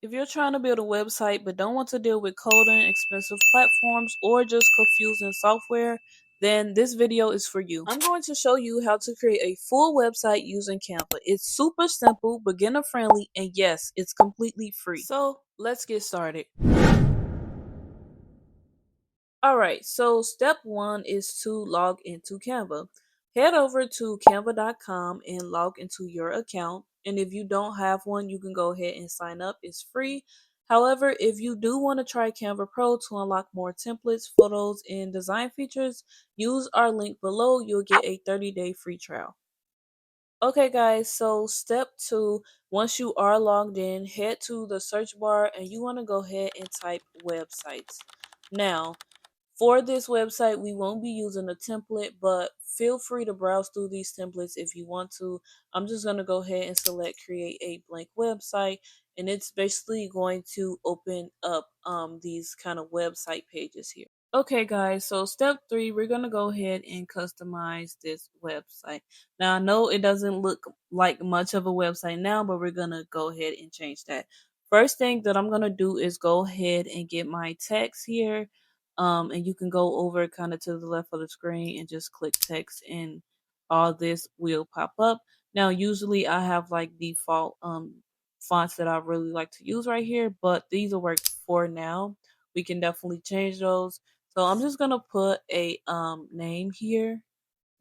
If you're trying to build a website but don't want to deal with coding, expensive platforms, or just confusing software, then this video is for you. I'm going to show you how to create a full website using Canva. It's super simple, beginner friendly, and yes, it's completely free. So let's get started. Alright, so step one is to log into Canva. Head over to canva.com and log into your account. And if you don't have one, you can go ahead and sign up. It's free. However, if you do want to try Canva Pro to unlock more templates, photos, and design features, use our link below. You'll get a 30-day free trial. Okay, guys, so step two, once you are logged in, head to the search bar and you want to go ahead and type websites. Now, for this website, we won't be using a template, but feel free to browse through these templates if you want to. I'm just going to go ahead and select create a blank website, and it's basically going to open up these kind of website pages here. Okay, guys, so step three, we're going to go ahead and customize this website. Now, I know it doesn't look like much of a website now, but we're going to go ahead and change that. First thing that I'm going to do is go ahead and get my text here. And you can go over kind of to the left of the screen and just click text, and all this will pop up. Now, usually I have like default fonts that I really like to use right here, but these will work for now. We can definitely change those. So I'm just gonna put a name here,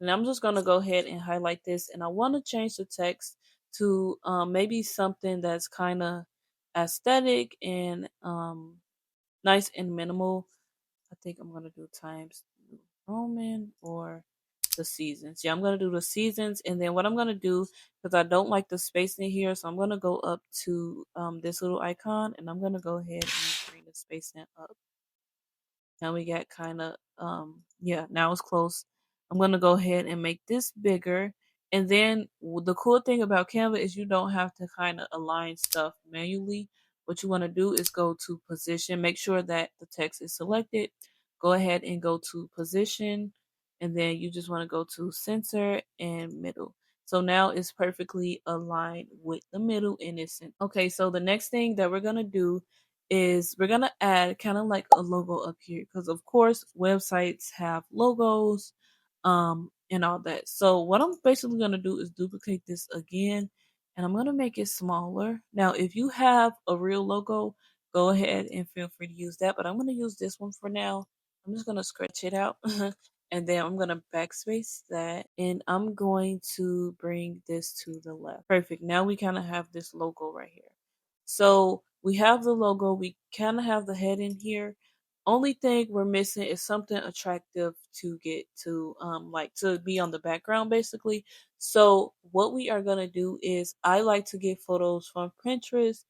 and I'm just gonna go ahead and highlight this, and I want to change the text to maybe something that's kind of aesthetic and nice and minimal. I think I'm gonna do Times New Roman or the seasons. Yeah, I'm gonna do the seasons, and then what I'm gonna do, because I don't like the space in here, so I'm gonna go up to this little icon, and I'm gonna go ahead and bring the spacing up. Now we got kind of, yeah, now it's close. I'm going to go ahead and make this bigger. And then the cool thing about Canva is you don't have to kind of align stuff manually. What you want to do is go to position, make sure that the text is selected. Go ahead and go to position. And then you just want to go to center and middle. So now it's perfectly aligned with the middle and it's in. Okay, so the next thing that we're going to do is we're gonna add kind of like a logo up here, because of course websites have logos and all that. So what I'm basically gonna do is duplicate this again, and I'm gonna make it smaller. Now if you have a real logo, go ahead and feel free to use that, but I'm gonna use this one for now. I'm just gonna stretch it out and then I'm gonna backspace that, and I'm going to bring this to the left. Perfect. Now we kind of have this logo right here. So we have the logo, we kind of have the head in here. Only thing we're missing is something attractive to get to, like to be on the background basically. So what we are gonna do is I like to get photos from Pinterest.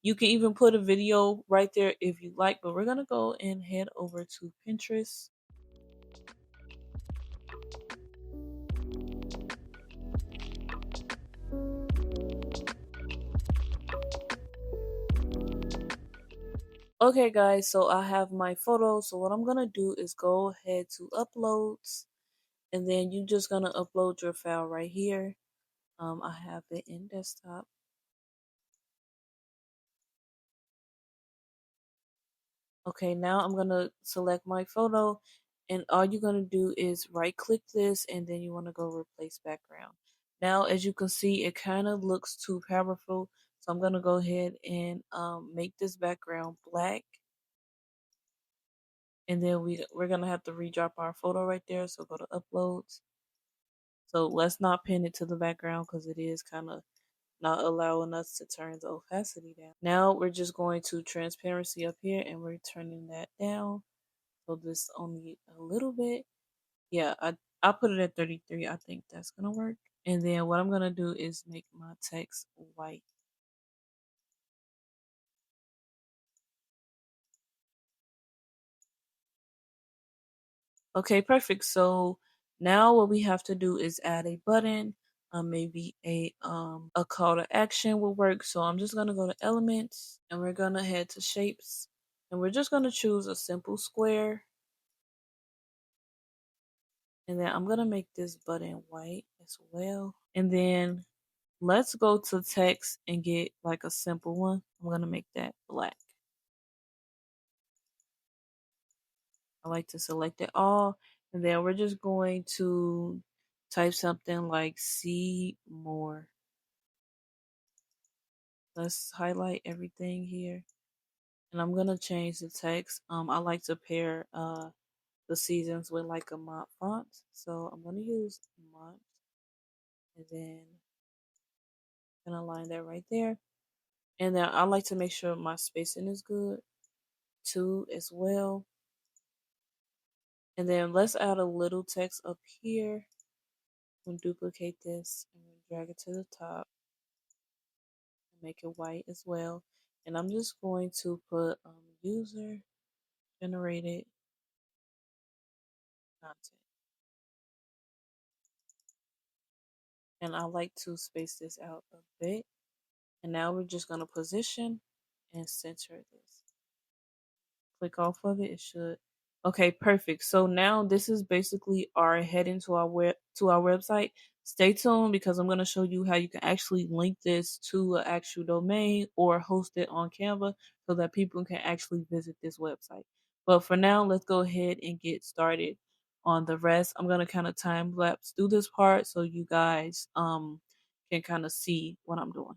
You can even put a video right there if you like, but we're gonna go and head over to Pinterest. Okay guys, so I have my photo. So what I'm gonna do is go ahead to uploads, and then you're just gonna upload your file right here. I have it in desktop. Okay, now I'm gonna select my photo, and all you're gonna do is right click this, and then you want to go replace background. Now as you can see, it kind of looks too powerful, so I'm gonna go ahead and make this background black, and then we're gonna have to redrop our photo right there. So go to uploads. So let's not pin it to the background because it is kind of not allowing us to turn the opacity down. Now we're just going to transparency up here, and we're turning that down. So this only a little bit. Yeah, I put it at 33. I think that's gonna work. And then what I'm gonna do is make my text white. Okay, perfect. So now what we have to do is add a button. Maybe a call to action will work. So I'm just gonna go to elements, and we're gonna head to shapes, and we're just gonna choose a simple square. And then I'm gonna make this button white as well. And then let's go to text and get like a simple one. I'm gonna make that black. I like to select it all, and then we're just going to type something like see more. Let's highlight everything here. And I'm gonna change the text. I like to pair the seasons with like a month font. So I'm gonna use month and then gonna line that right there. And then I like to make sure my spacing is good too as well. And then let's add a little text up here. I'm gonna duplicate this and drag it to the top and make it white as well. And I'm just going to put user generated content. And I like to space this out a bit. And now we're just going to position and center this. Click off of it. It should. Okay, perfect. So now this is basically our heading to our website. Stay tuned because I'm going to show you how you can actually link this to an actual domain or host it on Canva so that people can actually visit this website. But for now, let's go ahead and get started on the rest. I'm going to kind of time lapse through this part so you guys can kind of see what I'm doing.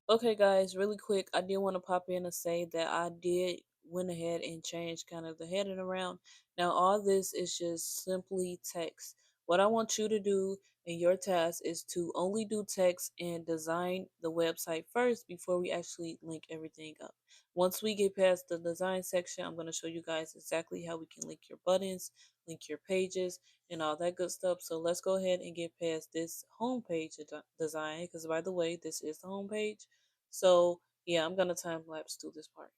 Okay, guys, really quick, I did want to pop in and say that I did went ahead and changed kind of the heading around. Now, all this is just simply text. What I want you to do in your task is to only do text and design the website first before we actually link everything up. Once we get past the design section, I'm going to show you guys exactly how we can link your buttons, link your pages, and all that good stuff. So let's go ahead and get past this homepage design because, by the way, this is the homepage. So yeah, I'm gonna time lapse through this part.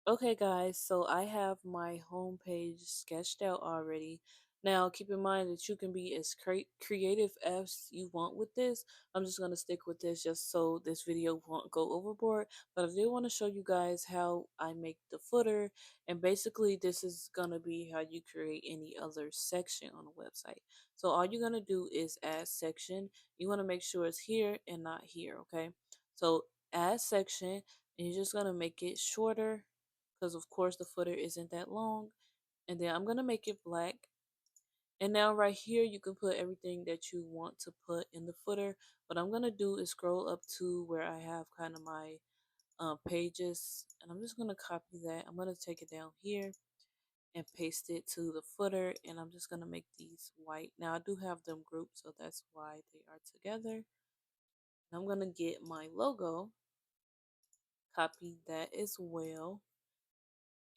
Okay, guys, so I have my home page sketched out already. Now, keep in mind that you can be as creative as you want with this. I'm just going to stick with this just so this video won't go overboard. But I do want to show you guys how I make the footer. And basically, this is going to be how you create any other section on a website. So all you're going to do is add section. You want to make sure it's here and not here, okay? So add section, and you're just going to make it shorter because of course the footer isn't that long. And then I'm going to make it black. And now right here you can put everything that you want to put in the footer. What I'm going to do is scroll up to where I have kind of my pages, and I'm just going to copy that. I'm going to take it down here and paste it to the footer, and I'm just going to make these white. Now I do have them grouped, so that's why they are together. And I'm going to get my logo, copy that as well,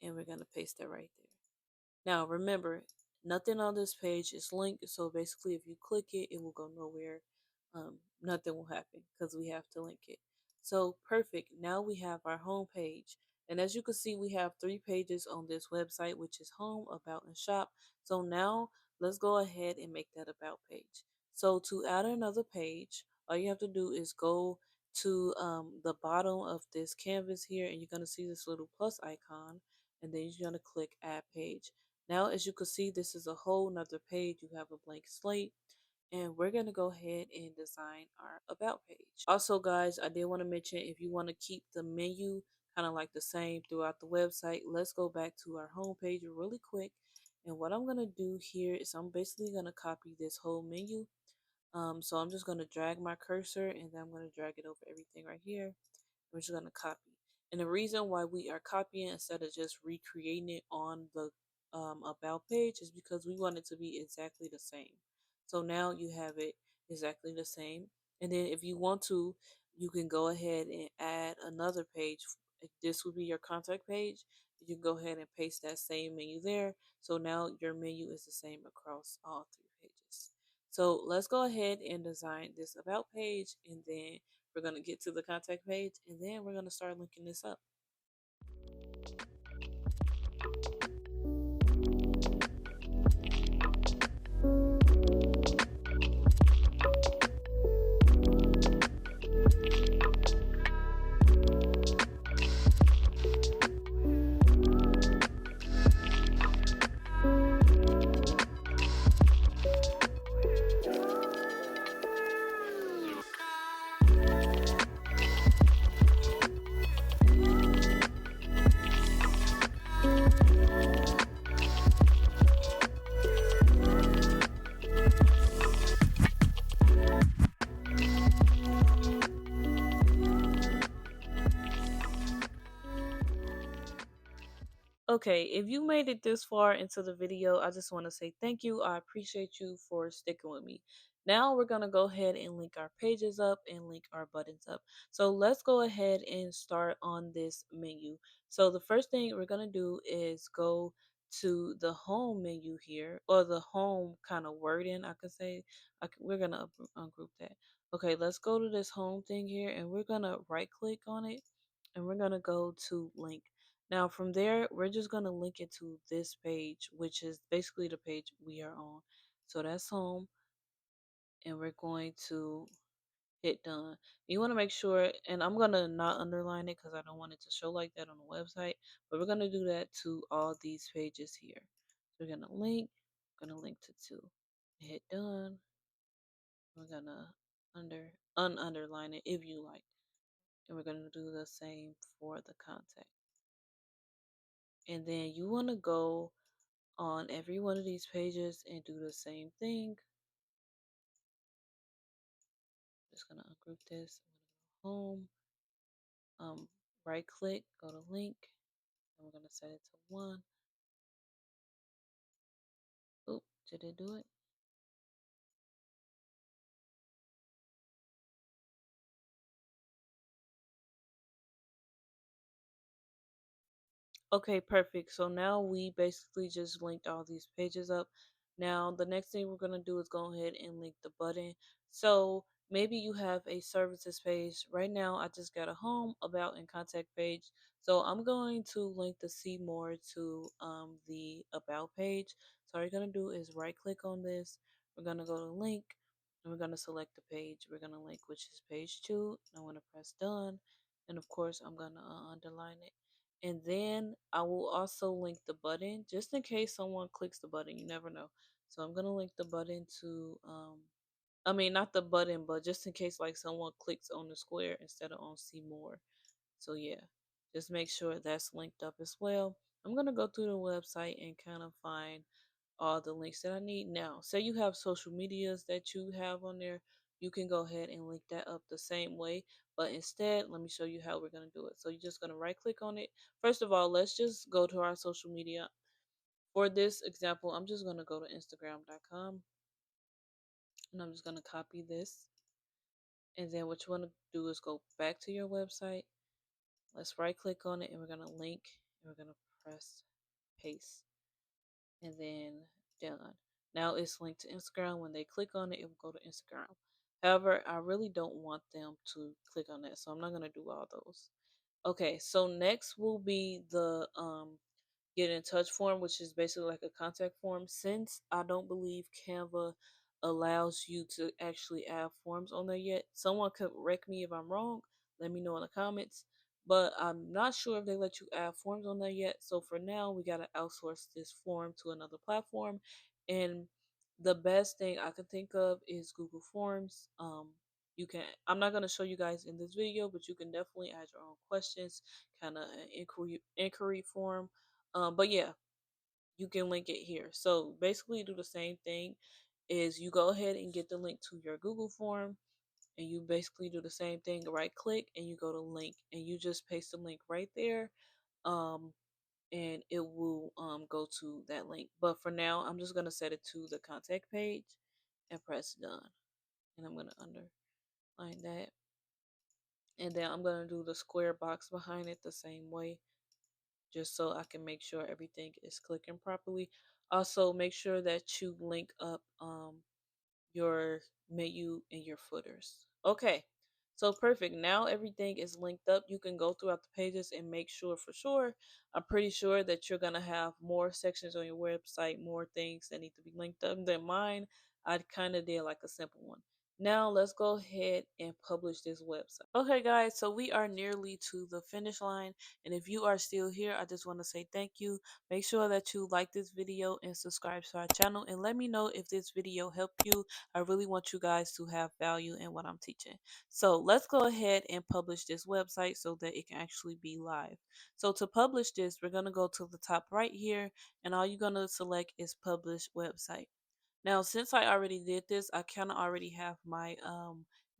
and we're going to paste that right there. Now remember, nothing on this page is linked, so basically if you click it, it will go nowhere. Nothing will happen because we have to link it. So perfect. Now we have our home page. And as you can see, we have 3 pages on this website, which is home, about, and shop. So now let's go ahead and make that about page. So to add another page, all you have to do is go to the bottom of this canvas here, and you're going to see this little plus icon, and then you're going to click add page. Now, as you can see, this is a whole nother page. You have a blank slate. and we're going to go ahead and design our about page. Also, guys, I did want to mention, if you want to keep the menu kind of like the same throughout the website, let's go back to our home page really quick. And what I'm going to do here is I'm basically going to copy this whole menu. So I'm just going to drag my cursor, and then I'm going to drag it over everything right here. We're just going to copy. And the reason why we are copying instead of just recreating it on the about page is because we want it to be exactly the same. So now you have it exactly the same. And then if you want to, you can go ahead and add another page. This would be your contact page. You can go ahead and paste that same menu there. So now your menu is the same across all three pages. So let's go ahead and design this about page, and then we're going to get to the contact page, and then we're going to start linking this up. Okay, if you made it this far into the video, I just want to say thank you. I appreciate you for sticking with me. Now we're going to go ahead and link our pages up and link our buttons up. So let's go ahead and start on this menu. So the first thing we're going to do is go to the home menu here, or the home kind of wording, I could say. We're going to ungroup that. Okay, let's go to this home thing here, and we're going to right click on it, and we're going to go to link. Now from there, we're just going to link it to this page, which is basically the page we are on. So that's home, and we're going to hit done. You want to make sure, and I'm going to not underline it because I don't want it to show like that on the website, but we're going to do that to all these pages here. So we're going to link, to two. Hit done. We're going to underline it if you like. And we're going to do the same for the contact. And then you want to go on every one of these pages and do the same thing. Just gonna ungroup this. I'm gonna go home. Right click, go to link, and we're gonna set it to 1. Oop, did it do it? Okay, perfect. So now we basically just linked all these pages up. Now, the next thing we're going to do is go ahead and link the button. So maybe you have a services page. Right now, I just got a home, about, and contact page. So I'm going to link the see more to the about page. So all you're going to do is right click on this. We're going to go to link, and we're going to select the page. We're going to link, which is page 2. I'm going to press done. And of course, I'm going to underline it. And then I will also link the button just in case someone clicks the button. You never know. So I'm going to link the button to, I mean, not the button, but just in case like someone clicks on the square instead of on see more. So yeah, just make sure that's linked up as well. I'm going to go through the website and kind of find all the links that I need. Now, say you have social medias that you have on there, you can go ahead and link that up the same way. But instead, let me show you how we're going to do it. So you're just going to right click on it. First of all, let's just go to our social media. For this example, I'm just going to go to Instagram.com, and I'm just going to copy this. And then what you want to do is go back to your website. Let's right click on it, and we're going to link, and we're going to press paste. And then done. Now it's linked to Instagram. When they click on it, it will go to Instagram. However, I really don't want them to click on that, so I'm not going to do all those. Okay, so next will be the get in touch form, which is basically like a contact form. Since I don't believe Canva allows you to actually add forms on there yet, someone could correct me if I'm wrong. Let me know in the comments. But I'm not sure if they let you add forms on there yet. So for now, we got to outsource this form to another platform. And The best thing I can think of is Google Forms. You can I'm not gonna show you guys in this video, but you can definitely add your own questions, kind of an inquiry form. But yeah, you can link it here. So basically, do the same thing. Is you go ahead and get the link to your Google form, and you basically do the same thing. Right click and you go to link, and you just paste the link right there. Um, and it will go to that link. But for now, I'm just gonna set it to the contact page and press done. And I'm gonna underline that. And then I'm gonna do the square box behind it the same way, just so I can make sure everything is clicking properly. Also, make sure that you link up your menu and your footers. Okay, so perfect. Now everything is linked up. You can go throughout the pages and make sure for sure. I'm pretty sure that you're gonna have more sections on your website, more things that need to be linked up than mine. I kind of did like a simple one. Now let's go ahead and publish this website. Okay guys, so we are nearly to the finish line, and if you are still here, I just want to say thank you. Make sure that you like this video and subscribe to our channel, and let me know if this video helped you. I really want you guys to have value in what I'm teaching. So let's go ahead and publish this website so that it can actually be live. So to publish this, we're going to go to the top right here, and all you're going to select is publish website. Now, since I already did this, I kind of already have my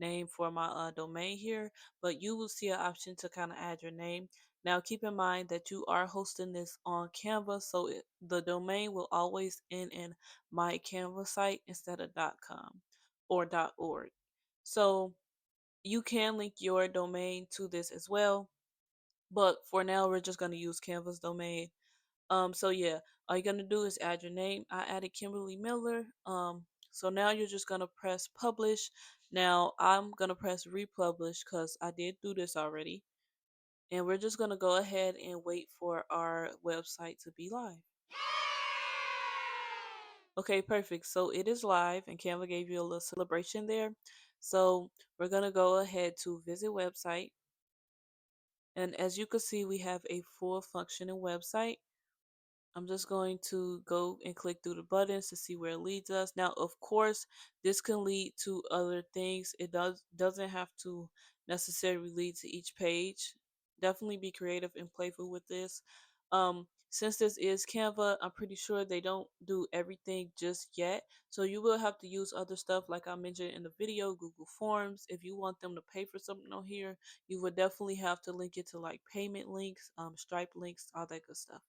name for my domain here, but you will see an option to kind of add your name. Now, keep in mind that you are hosting this on Canva, so the domain will always end in my Canva site instead of .com or .org. So you can link your domain to this as well, but for now, we're just going to use Canva's domain. So yeah, all you're gonna do is add your name. I added Kimberly Miller. So now you're just gonna press publish. Now I'm gonna press republish because I did do this already. And we're just gonna go ahead and wait for our website to be live. Okay, perfect. So it is live, and Canva gave you a little celebration there. So we're gonna go ahead to visit website. And as you can see, we have a full functioning website. I'm just going to go and click through the buttons to see where it leads us. Now, of course, this can lead to other things. It doesn't have to necessarily lead to each page. Definitely be creative and playful with this. Since this is Canva, I'm pretty sure they don't do everything just yet. So you will have to use other stuff like I mentioned in the video, Google Forms. If you want them to pay for something on here, you would definitely have to link it to like payment links, Stripe links, all that good stuff.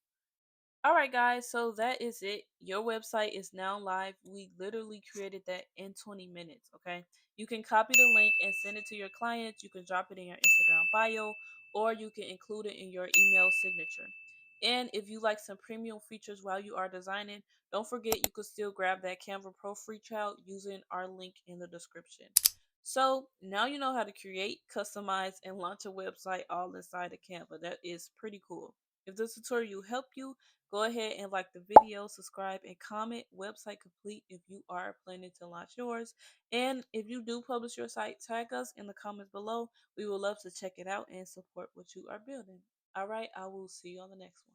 All right, guys, so that is it. Your website is now live. We literally created that in 20 minutes, okay? You can copy the link and send it to your clients. You can drop it in your Instagram bio, or you can include it in your email signature. And if you like some premium features while you are designing, don't forget you could still grab that Canva Pro free trial using our link in the description. So now you know how to create, customize, and launch a website all inside of Canva. That is pretty cool. If this tutorial helped you, go ahead and like the video, subscribe, and comment. Website complete if you are planning to launch yours. And if you do publish your site, tag us in the comments below. We would love to check it out and support what you are building. All right, I will see you on the next one.